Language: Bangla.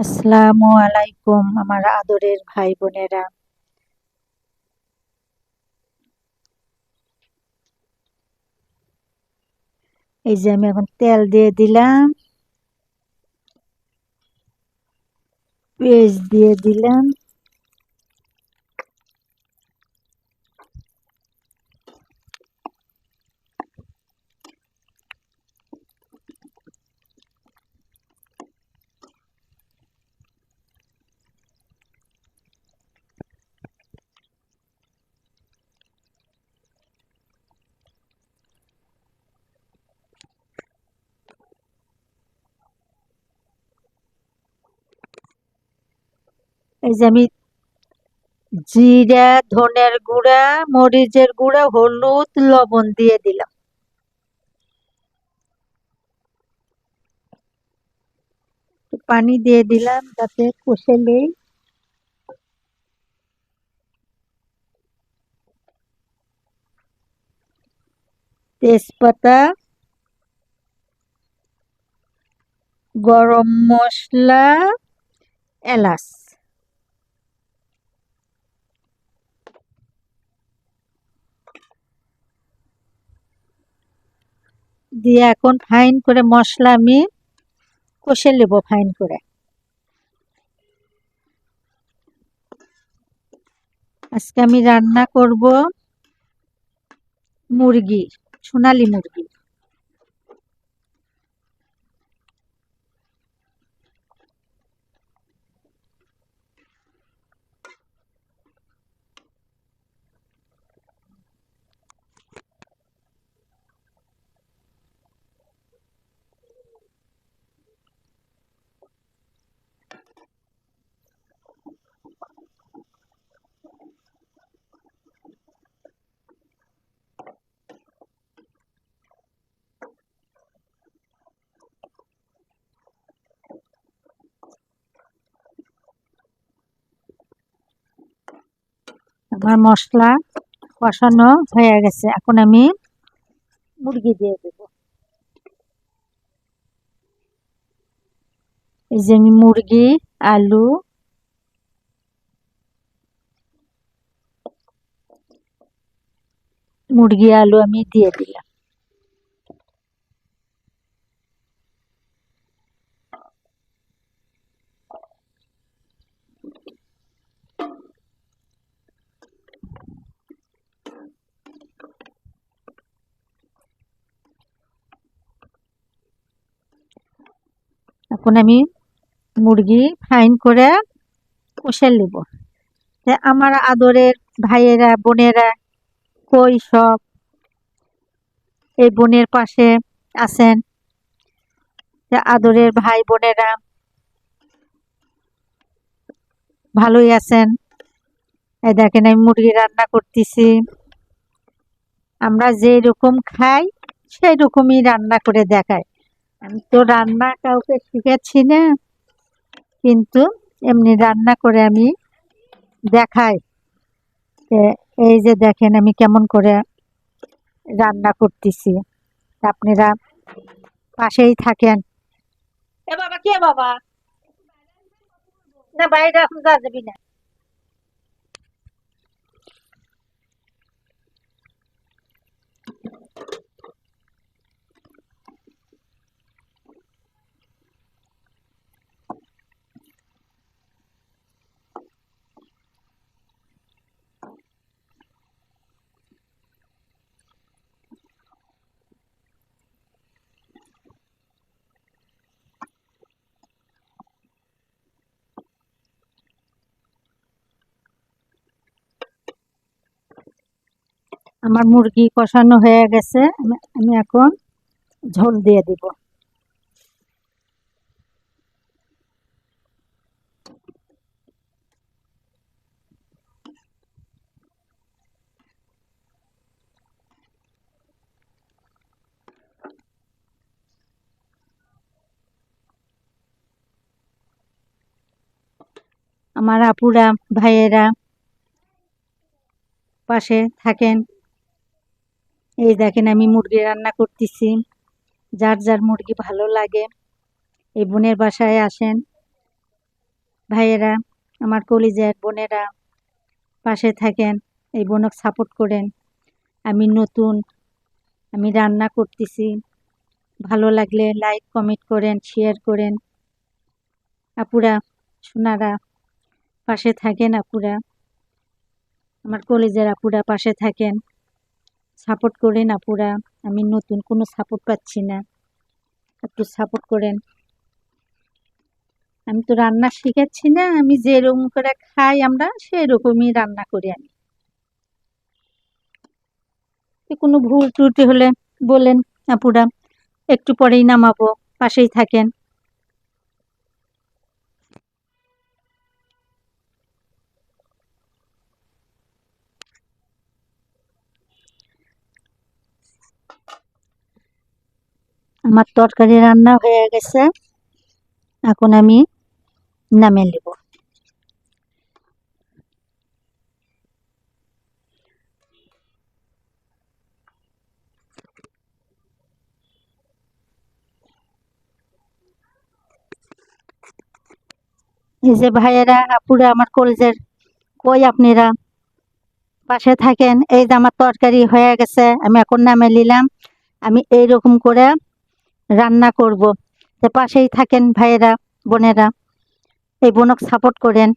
আসসালামু আলাইকুম আমার আদরের ভাই বোনেরা। এই যে আমি এখন তেল দিয়ে দিলাম, পেঁয়াজ দিয়ে দিলাম। এই যে আমি জিরা, ধনের গুঁড়া, মরিচের গুঁড়া, হলুদ, লবণ দিয়ে দিলাম। পানি দিয়ে দিলাম যাতে কষে নেই। তেজপাতা, গরম মশলা, এলাচ দিয়ে এখন ফাইন করে মশলা আমি কষে নেব ফাইন করে। আজকে আমি রান্না করব মুরগি, সোনালী মুরগি। আমার মশলা কষানো হয়ে গেছে, এখন আমি মুরগি দিয়ে দেব। এই যে আমি মুরগি, আলু, আলু আমি দিয়ে দিলাম। এখন আমি মুরগি ফাইন করে কষে নেব। আমার আদরের ভাইয়েরা বোনেরা কই সব? এই বোনের পাশে আছেন আদরের ভাই বোনেরা, ভালোই আছেন? এই দেখেন আমি মুরগি রান্না করতেছি। আমরা যেই রকম খাই সেই রকমই রান্না করে দেখাই। আমি তো রান্না কাউকে শিখাচ্ছি না, কিন্তু এমনি রান্না করে আমি দেখাই। এই যে দেখেন আমি কেমন করে রান্না করতেছি, আপনারা পাশেই থাকেন। এ বাবা, কে বাবা? না, বাইরে এখন যা যাবি না। আমার মুরগি কষানো হয়ে গেছে, আমি এখন ঝোল দিয়ে দিব। আমার আপুরা ভাইয়েরা পাশে থাকেন। এই দেখেন আমি মুরগি রান্না করতেছি। যার যার মুরগি ভালো লাগে এই বোনের বাসায় আসেন, ভাইয়েরা, আমার কলিজার বোনেরা পাশে থাকেন, এই বোনক সাপোর্ট করেন। আমি নতুন, আমি রান্না করতেছি, ভালো লাগলে লাইক কমেন্ট করেন, শেয়ার করেন। আপুরা সোনারা পাশে থাকেন, আপুরা আমার কলেজের আপুরা পাশে থাকেন, সাপোর্ট করেন আপুরা। আমি নতুন, কোনো সাপোর্ট পাচ্ছি না, একটু সাপোর্ট করেন। আমি তো রান্না শিখাচ্ছি না, আমি যেরকম করে খাই আমরা সেরকমই রান্না করি আমি। কোনো ভুল ত্রুটি হলে বলেন আপুরা, একটু পরেই নামাবো, পাশেই থাকেন। আমার তরকারি রান্না হয়ে গেছে, এখন আমি নামিয়ে নেব। এই যে ভাইয়েরা আপুরা আমার কলেজের, কই আপনারা পাশে থাকেন। এই যে আমার তরকারি হয়ে গেছে, আমি এখন নামিয়ে নিলাম। আমি এইরকম করে রান্না করব, তো পাশেই থাকেন ভাইয়েরা বোনেরা, এই বোনক সাপোর্ট করেন।